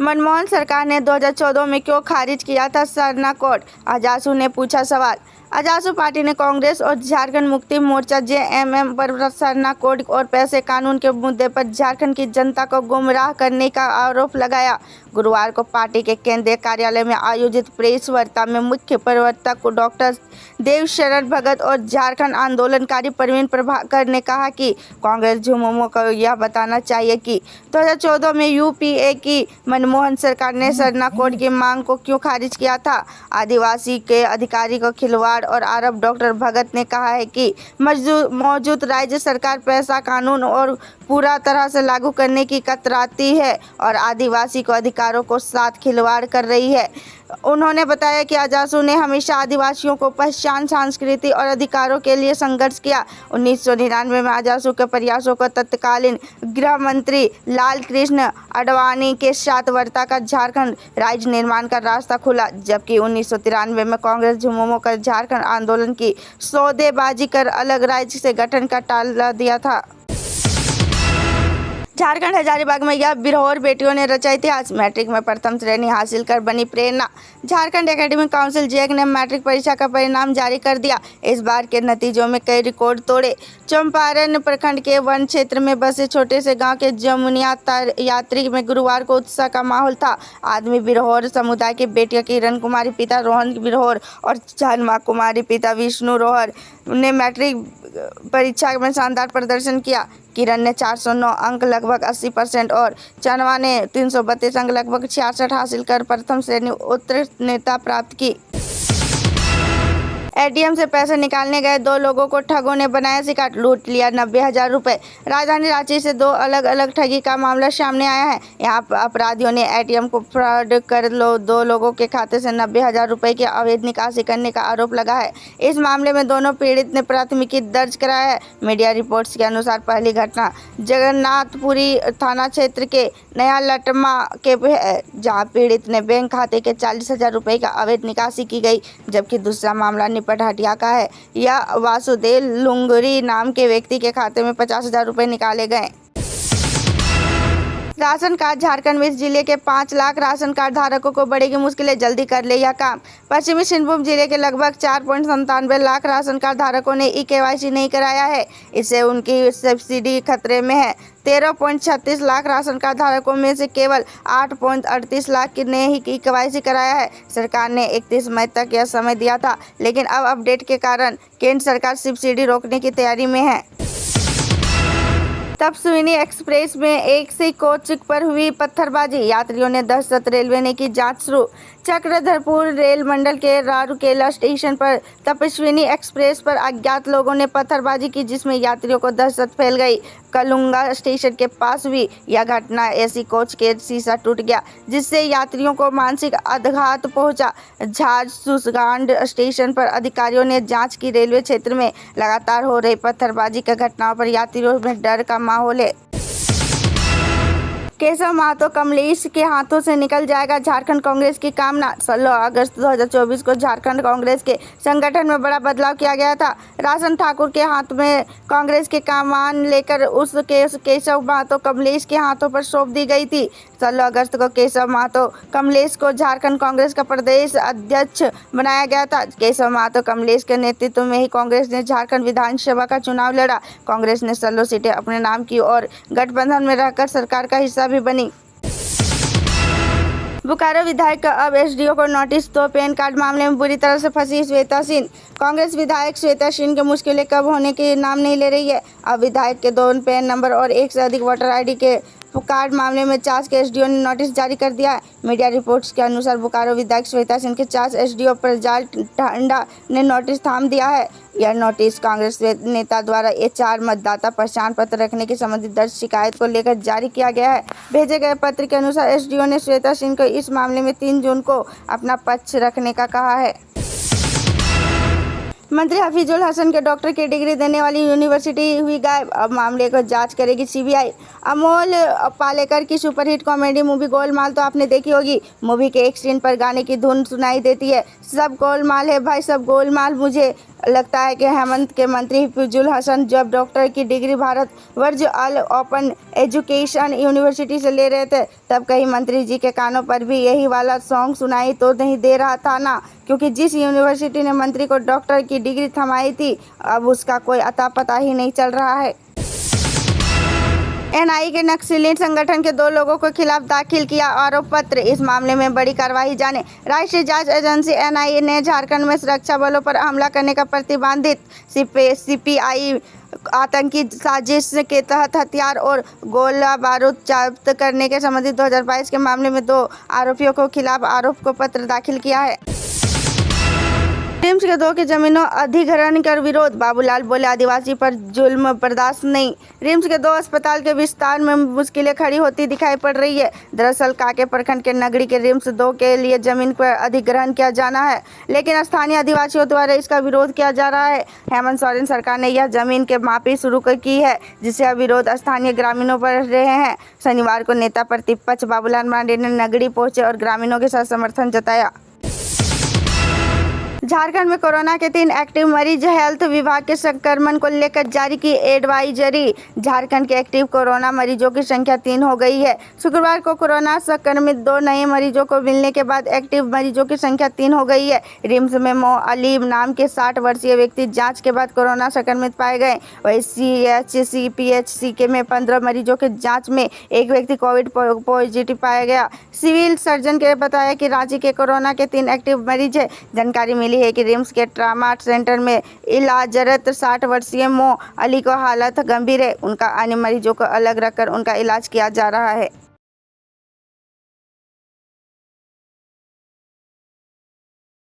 मनमोहन सरकार ने 2014 में क्यों खारिज किया था सरना कोड? आजासू ने पूछा सवाल। आजासू पार्टी ने कांग्रेस और झारखंड मुक्ति मोर्चा जेएमएम पर सरना कोड और पैसे कानून के मुद्दे पर झारखंड की जनता को गुमराह करने का आरोप लगाया। गुरुवार को पार्टी के केंद्रीय कार्यालय में आयोजित प्रेस वार्ता में मुख्य प्रवक्ता डॉक्टर देवशरण भगत और झारखंड आंदोलनकारी प्रवीण प्रभाकर ने कहा कि कांग्रेस झुमोमो को यह बताना चाहिए कि 2014 में यूपीए की मनमोहन सरकार ने सरना कोड की मांग को क्यों खारिज किया था। आदिवासी के अधिकारी को खिलवाड़ और आरोप डॉक्टर भगत ने कहा है कि मौजूद राज्य सरकार पैसा कानून और पूरा तरह से लागू करने की कतराती है और आदिवासी को अधिकारों को साथ खिलवाड़ कर रही है। उन्होंने बताया कि आजासू ने हमेशा आदिवासियों को पहचान, संस्कृति और अधिकारों के लिए संघर्ष किया। 1999 में आजासू के प्रयासों को तत्कालीन गृह मंत्री लाल कृष्ण आडवाणी के साथ वार्ता का झारखंड राज्य निर्माण का रास्ता खुला, जबकि 1993 में कांग्रेस झुमोमो का झारखंड आंदोलन की सौदेबाजी कर अलग राज्य से गठन का टाल दिया था। झारखंड हजारीबाग में यह बिरहोर बेटियों ने रचा इतिहास। मैट्रिक में प्रथम श्रेणी हासिल कर बनी प्रेरणा। झारखंड एकेडमिक काउंसिल जैक ने मैट्रिक परीक्षा का परिणाम जारी कर दिया। इस बार के नतीजों में कई रिकॉर्ड तोड़े। चंपारण प्रखंड के वन क्षेत्र में बसे छोटे से गांव के जमुनिया यात्री में गुरुवार को उत्साह का माहौल था। आदमी बिरहोर समुदाय की बेटियां किरण कुमारी पिता रोहन बिरहोर और जन्मा कुमारी पिता विष्णु रोहर ने मैट्रिक परीक्षा में शानदार प्रदर्शन किया। किरण ने 409 अंक लगभग 80% और चनवा ने 332 अंक लगभग 66 हासिल कर प्रथम श्रेणी उत्तीर्णता प्राप्त की। एटीएम से पैसे निकालने गए 2 लोगों को ठगों ने बनाया शिकार, लूट लिया 90,000 रुपए। राजधानी रांची से 2 अलग अलग ठगी का मामला सामने आया है। यहाँ अपराधियों ने एटीएम को फ्रॉड कर 2 लोगों के खाते से 90,000 रुपए की अवैध निकासी करने का आरोप लगा है। इस मामले में दोनों पीड़ित ने प्राथमिकी दर्ज कराया है। मीडिया रिपोर्ट्स के अनुसार पहली घटना जगन्नाथपुरी थाना क्षेत्र के नया लटमा के है, जहाँ पीड़ित ने बैंक खाते के 40,000 रुपए का अवैध निकासी की गई, जबकि दूसरा मामला हटिया का है। यह वासुदेव लुंगरी नाम के व्यक्ति के खाते में 50,000 रुपए निकाले गए। राशन कार्ड झारखंड में जिले के 5 लाख राशन कार्ड धारकों को बढ़ेगी मुश्किलें, जल्दी कर ले यह काम। पश्चिमी सिंहभूम जिले के लगभग 4.97 लाख राशन कार्ड धारकों ने ई-केवाईसी नहीं कराया है। इससे उनकी सब्सिडी खतरे में है। 13.36 लाख राशन कार्ड धारकों में से केवल 8.38 लाख ने ही ई-केवाईसी कराया है। सरकार ने 31 मई तक यह समय दिया था, लेकिन अब अपडेट के कारण केंद्र सरकार सब्सिडी रोकने की तैयारी में है। तपस्विनी एक्सप्रेस में एक से कोच पर हुई पत्थरबाजी, यात्रियों ने दहशत, रेलवे ने की जांच शुरू। चक्रधरपुर रेल मंडल के राउरकेला स्टेशन पर तपस्विनी एक्सप्रेस पर अज्ञात लोगों ने पत्थरबाजी की, जिसमें यात्रियों को दहशत फैल गई। कलुंगा स्टेशन के पास हुई यह घटना एसी कोच के शीशा टूट गया, जिससे यात्रियों को मानसिक आघात पहुंचा। झारसुगुडा स्टेशन पर अधिकारियों ने जांच की। रेलवे क्षेत्र में लगातार हो रही पत्थरबाजी की घटनाओं पर यात्रियों में डर का माहौल है। केशव महतो कमलेश के हाथों से निकल जाएगा झारखंड कांग्रेस की कामना। 16 अगस्त 2024 को झारखंड कांग्रेस के संगठन में बड़ा बदलाव किया गया था। राशन ठाकुर के हाथ में कांग्रेस के कमान लेकर उस केशव महतो कमलेश के हाथों पर सौंप दी गई थी। 16 अगस्त को केशव महतो कमलेश को झारखंड कांग्रेस का प्रदेश अध्यक्ष बनाया गया था। केशव महतो कमलेश के नेतृत्व में ही कांग्रेस ने झारखंड विधानसभा का चुनाव लड़ा। कांग्रेस ने 16 सीटें अपने नाम की और गठबंधन में रहकर सरकार का हिस्सा भी बनी। बोकारो विधायक का अब एसडीओ को नोटिस, तो पैन कार्ड मामले में बुरी तरह से फंसी श्वेता सिंह। कांग्रेस विधायक श्वेता सिंह की मुश्किलें कम होने के नाम नहीं ले रही है। अब विधायक के 2 पैन नंबर और 1 से अधिक वोटर आईडी के कार्ड मामले में चास के एसडीओ ने नोटिस जारी कर दिया है। मीडिया रिपोर्ट्स के अनुसार बोकारो विधायक श्वेता सिंह के चास एसडीओ प्रज्वल ढांडा ने नोटिस थाम दिया है। यह नोटिस कांग्रेस नेता द्वारा ये 4 मतदाता पहचान पत्र रखने की संबंधित दर्ज शिकायत को लेकर जारी किया गया है। भेजे गए पत्र के अनुसार एसडीओ ने श्वेता सिंह को इस मामले में 3 जून को अपना पक्ष रखने का कहा है। मंत्री हफीजुल हसन के डॉक्टर की डिग्री देने वाली यूनिवर्सिटी हुई गायब, अब मामले को जांच करेगी सीबीआई। अमोल पालेकर की सुपरहिट कॉमेडी मूवी गोलमाल तो आपने देखी होगी। मूवी के एक सीन पर गाने की धुन सुनाई देती है, सब गोलमाल है भाई सब गोलमाल, मुझे लगता है कि हेमंत के मंत्री हिफजुल हसन जब डॉक्टर की डिग्री भारत वर्ज अल ओपन एजुकेशन यूनिवर्सिटी से ले रहे थे, तब कहीं मंत्री जी के कानों पर भी यही वाला सॉन्ग सुनाई तो नहीं दे रहा था ना, क्योंकि जिस यूनिवर्सिटी ने मंत्री को डॉक्टर की डिग्री थमाई थी, अब उसका कोई अता पता ही नहीं चल रहा है। एनआईए के नक्सली संगठन के 2 लोगों के खिलाफ दाखिल किया आरोप पत्र। इस मामले में बड़ी कार्रवाई जाने। राष्ट्रीय जांच एजेंसी एनआईए ने झारखंड में सुरक्षा बलों पर हमला करने का प्रतिबंधित सीपीआई आतंकी साजिश के तहत हथियार और गोला बारूद जब्त करने के संबंधित 2022 के मामले में 2 आरोपियों के खिलाफ आरोप पत्र दाखिल किया है। रिम्स के 2 की जमीनों अधिग्रहण कर विरोध। बाबूलाल बोले, आदिवासी पर जुल्म बर्दाश्त नहीं। रिम्स के 2 अस्पताल के विस्तार में मुश्किलें खड़ी होती दिखाई पड़ रही है। दरअसल कांके प्रखंड के नगरी के रिम्स 2 के लिए जमीन पर अधिग्रहण किया जाना है, लेकिन स्थानीय आदिवासियों द्वारा इसका विरोध किया जा रहा है। हेमंत सोरेन सरकार ने यह जमीन के मापी शुरू की है, जिससे विरोध स्थानीय ग्रामीणों पर रहे हैं। शनिवार को नेता प्रतिपक्ष बाबूलाल मरांडी ने नगरी पहुंचे और ग्रामीणों के साथ समर्थन जताया। झारखंड में कोरोना के 3 एक्टिव मरीज। हेल्थ विभाग के संक्रमण को लेकर जारी की एडवाइजरी। झारखंड के एक्टिव कोरोना मरीजों की संख्या 3 हो गई है। शुक्रवार को कोरोना संक्रमित 2 नए मरीजों को मिलने के बाद एक्टिव मरीजों की संख्या 3 हो गई है। रिम्स में मो अलीम नाम के 60 वर्षीय व्यक्ति जांच के बाद कोरोना संक्रमित पाए गए। वहीं सीएचसी पीएचसी में 15 मरीजों के जाँच में 1 व्यक्ति कोविड पॉजिटिव पाया गया। सिविल सर्जन ने बताया कि रांची के कोरोना के 3 एक्टिव मरीज है। जानकारी मिली है कि रिम्स के ट्रामा सेंटर में इलाजरत 60 वर्षीय मो अली को हालत गंभीर है। उनका अन्य मरीजों को अलग रखकर उनका इलाज किया जा रहा है।